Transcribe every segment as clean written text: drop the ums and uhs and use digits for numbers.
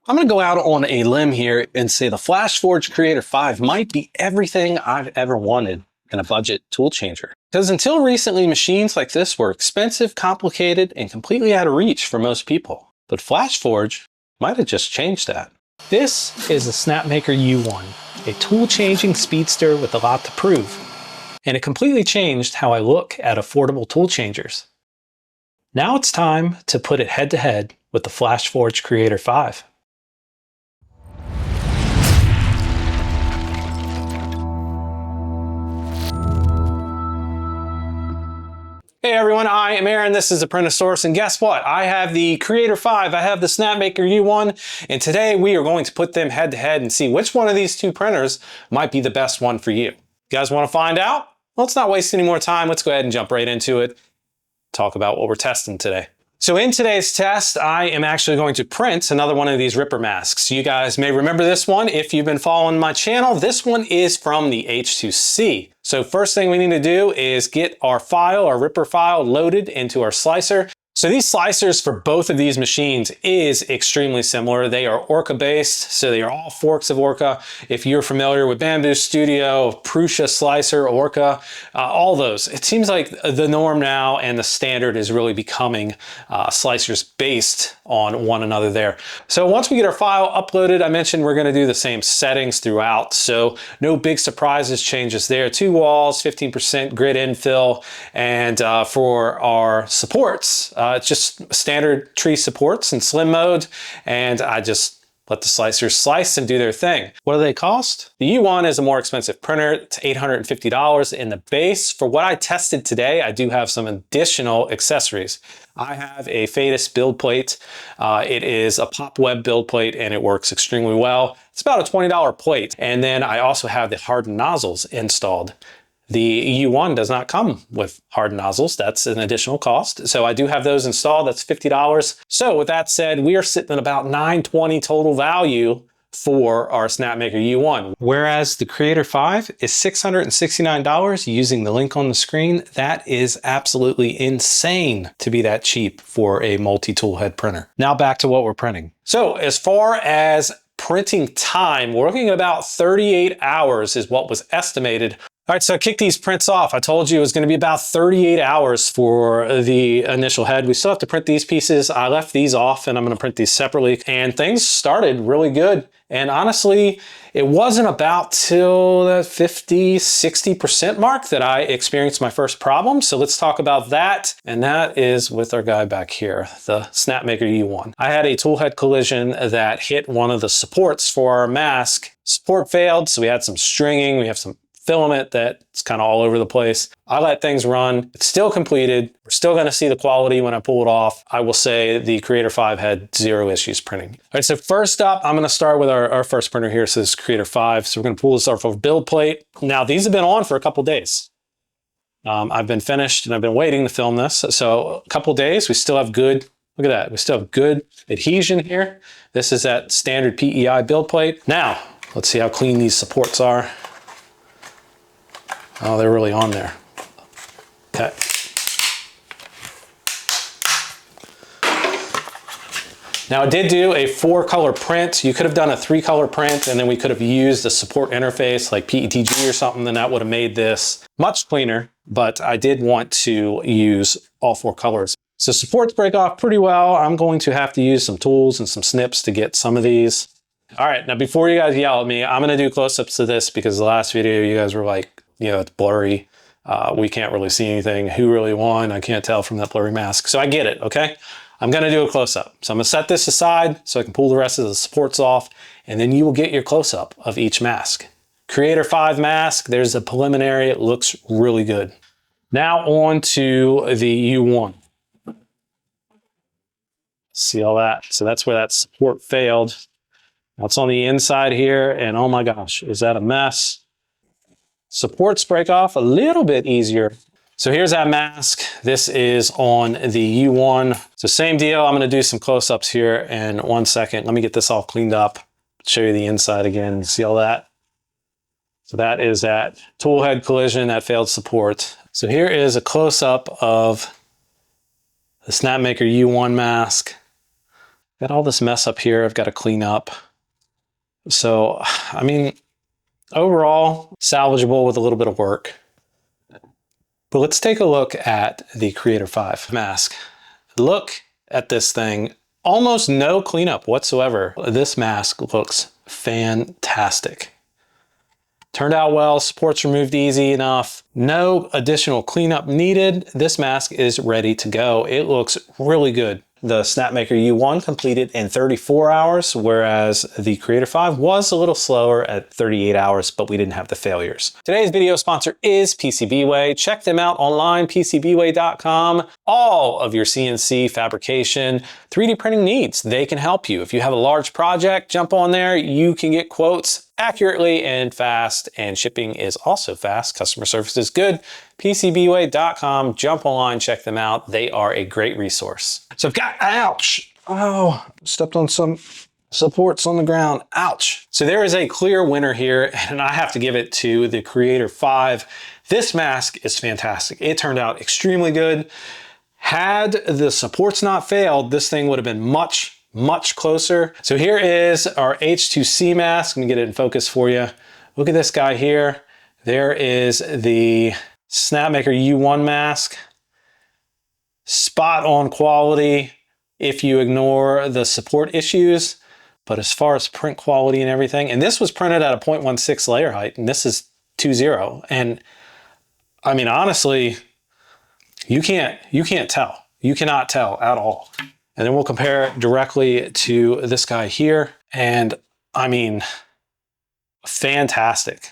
I'm going to go out on a limb here and say the Flashforge Creator 5 might be everything I've ever wanted in a budget tool changer. Because until recently, machines like this were expensive, complicated, and completely out of reach for most people. But Flashforge might have just changed that. This is a Snapmaker U1, a tool-changing speedster with a lot to prove. And it completely changed how I look at affordable tool changers. Now it's time to put it head-to-head with the Flashforge Creator 5. Hey everyone, I am Aaron, this is the Printasaurus, and guess what? I have the Creator 5, I have the Snapmaker U1, and today we are going to put them head to head and see which one of these two printers might be the best one for you. You guys want to find out? Well, let's not waste any more time, let's go ahead and jump right into it. Talk about what we're testing today. So in today's test, I am actually going to print another one of these Ripper Masks. You guys may remember this one if you've been following my channel. This one is from the H2C. So first thing we need to do is get our file, our Ripper file, loaded into our slicer. So these slicers for both of these machines is extremely similar. They are Orca based, so they are all forks of Orca. If you're familiar with Bamboo Studio, Prusa Slicer, Orca, all those. It seems like the norm now and the standard is really becoming slicers based on one another there. So once we get our file uploaded, I mentioned we're gonna do the same settings throughout. So no big surprises, changes there. 2 walls, 15% grid infill, and for our supports, it's just standard tree supports in slim mode, and I just let the slicers slice and do their thing. What do they cost? The U1 is a more expensive printer. It's $850 in the base. For what I tested today, I do have some additional accessories. I have a Fadis build plate. It is a pop web build plate and it works extremely well. It's about a $20 plate. And then I also have the hardened nozzles installed. The U1 does not come with hardened nozzles. That's an additional cost. So I do have those installed. That's $50. So with that said, we are sitting at about $920 total value for our Snapmaker U1. Whereas the Creator 5 is $669 using the link on the screen. That is absolutely insane to be that cheap for a multi-tool head printer. Now back to what we're printing. So as far as printing time, we're looking at about 38 hours is what was estimated. All right, so I kicked these prints off. I told you it was going to be about 38 hours for the initial head. We still have to print these pieces. I left these off and I'm going to print these separately. And things started really good. And honestly, it wasn't about till the 50–60% mark that I experienced my first problem. So let's talk about that. And that is with our guy back here, the Snapmaker U1. I had a tool head collision that hit one of the supports for our mask. Support failed, so we had some stringing. We have some filament that's kind of all over the place. I let things run. It's still completed. We're still going to see the quality when I pull it off. I will say the Creator 5 had 0 issues printing. All right, so first up, I'm going to start with our first printer here. So this is Creator 5. So we're going to pull this off of build plate. Now these have been on for a couple days. I've been finished and I've been waiting to film this. So a couple days, we still have good, look at that. We still have good adhesion here. This is that standard PEI build plate. Now, let's see how clean these supports are. Oh, they're really on there. Okay. Now I did do a 4-color print. You could have done a 3-color print and then we could have used a support interface like PETG or something, and that would have made this much cleaner, but I did want to use all 4 colors. So supports break off pretty well. I'm going to have to use some tools and some snips to get some of these. All right, now before you guys yell at me, I'm gonna do close-ups of this because the last video you guys were like, you know, it's blurry. We can't really see anything. Who really won? I can't tell from that blurry mask. So I get it, okay? I'm gonna do a close-up. So I'm gonna set this aside so I can pull the rest of the supports off, and then you will get your close-up of each mask. Creator 5 mask, there's a preliminary, it looks really good. Now on to the U1. See all that? So that's where that support failed. Now it's on the inside here, and oh my gosh, is that a mess? Supports break off a little bit easier. So here's that mask. This is on the U1. So same deal. I'm going to do some close-ups here in 1 second. Let me get this all cleaned up. Show you the inside again. See all that? So that is that tool head collision, that failed support. So here is a close-up of the Snapmaker U1 mask. Got all this mess up here I've got to clean up. So, I mean, overall, salvageable with a little bit of work. But let's take a look at the Creator 5 mask. Look at this thing. Almost no cleanup whatsoever. This mask looks fantastic. Turned out well, supports removed easy enough. No additional cleanup needed. This mask is ready to go. It looks really good. The Snapmaker U1 completed in 34 hours, whereas the Creator 5 was a little slower at 38 hours, but we didn't have the failures. Today's video sponsor is PCBWay. Check them out online, PCBWay.com. All of your CNC fabrication, 3D printing needs, they can help you. If you have a large project, jump on there. You can get quotes accurately and fast, and shipping is also fast. Customer service is good. PCBWay.com, jump online, check them out. They are a great resource. So I've got, ouch, oh, stepped on some supports on the ground, ouch. So there is a clear winner here, and I have to give it to the Creator 5. This mask is fantastic. It turned out extremely good. Had the supports not failed, this thing would have been much closer. So here is our H2C mask. I'm gonna get it in focus for you. Look at this guy here. There is the Snapmaker U1 mask. Spot on quality if you ignore the support issues. But as far as print quality and everything, and this was printed at a 0.16 layer height, and this is 2.0. And I mean, honestly, you can't tell. You cannot tell at all. And then we'll compare it directly to this guy here. And I mean, fantastic.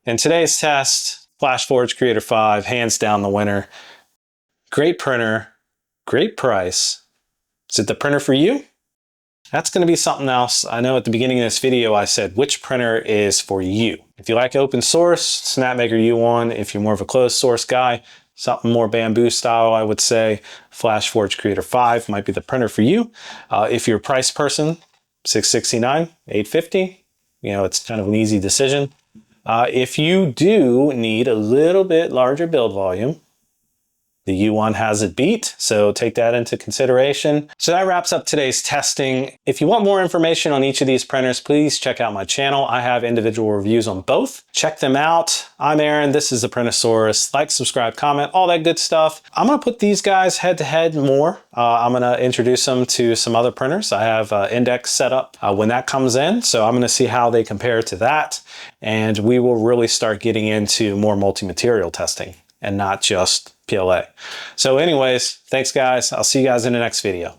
In today's test, Flashforge Creator 5, hands down the winner. Great printer, great price. Is it the printer for you? That's gonna be something else. I know at the beginning of this video, I said, which printer is for you? If you like open source, Snapmaker U1. If you're more of a closed source guy, something more bamboo style, I would say Flashforge Creator 5 might be the printer for you. If you're a price person, $669, $850, you know, it's kind of an easy decision. If you do need a little bit larger build volume, the U1 has it beat, so take that into consideration. So that wraps up today's testing. If you want more information on each of these printers, please check out my channel. I have individual reviews on both. Check them out. I'm Aaron, this is the Printasaurus. Like, subscribe, comment, all that good stuff. I'm gonna put these guys head to head more. I'm gonna introduce them to some other printers. I have Index set up when that comes in, so I'm gonna see how they compare to that. And we will really start getting into more multi-material testing and not just PLA. So anyways, thanks guys. I'll see you guys in the next video.